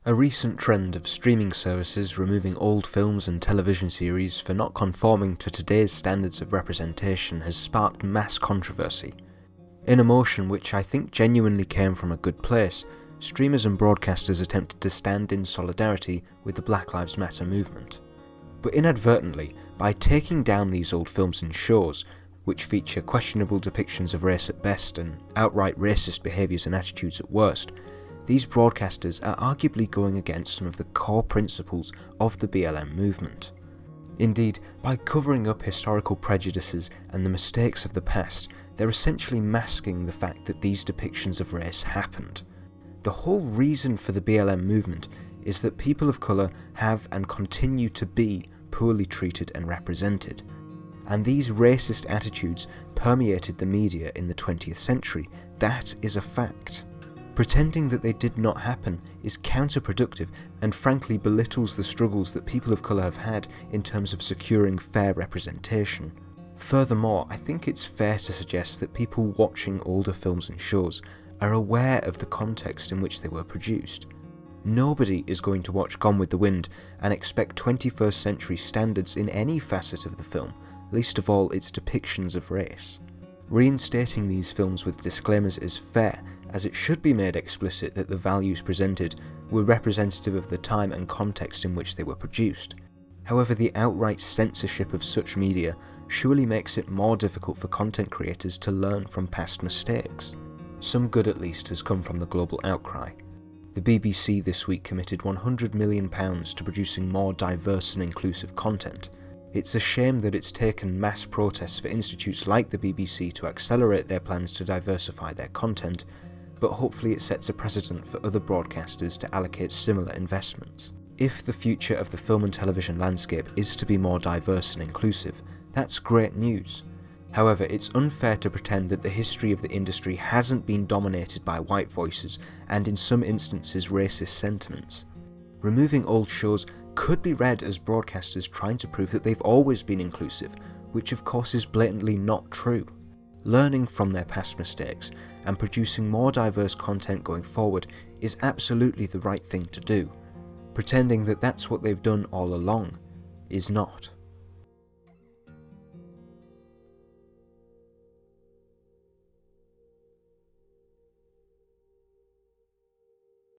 A recent trend of streaming services removing old films and television series for not conforming to today's standards of representation has sparked mass controversy. In a motion which I think genuinely came from a good place, streamers and broadcasters attempted to stand in solidarity with the Black Lives Matter movement. But inadvertently, by taking down these old films and shows, which feature questionable depictions of race at best and outright racist behaviours and attitudes at worst, these broadcasters are arguably going against some of the core principles of the BLM movement. Indeed, by covering up historical prejudices and the mistakes of the past, they're essentially masking the fact that these depictions of race happened. The whole reason for the BLM movement is that people of colour have and continue to be poorly treated and represented. And these racist attitudes permeated the media in the 20th century. That is a fact. Pretending that they did not happen is counterproductive and frankly belittles the struggles that people of colour have had in terms of securing fair representation. Furthermore, I think it's fair to suggest that people watching older films and shows are aware of the context in which they were produced. Nobody is going to watch Gone with the Wind and expect 21st century standards in any facet of the film, least of all its depictions of race. Reinstating these films with disclaimers is fair, as it should be made explicit that the values presented were representative of the time and context in which they were produced. However, the outright censorship of such media surely makes it more difficult for content creators to learn from past mistakes. Some good at least has come from the global outcry. The BBC this week committed £100 million to producing more diverse and inclusive content. It's a shame that it's taken mass protests for institutes like the BBC to accelerate their plans to diversify their content, but hopefully it sets a precedent for other broadcasters to allocate similar investments. If the future of the film and television landscape is to be more diverse and inclusive, that's great news. However, it's unfair to pretend that the history of the industry hasn't been dominated by white voices and in some instances racist sentiments. Removing old shows could be read as broadcasters trying to prove that they've always been inclusive, which of course is blatantly not true. Learning from their past mistakes and producing more diverse content going forward is absolutely the right thing to do. Pretending that that's what they've done all along is not.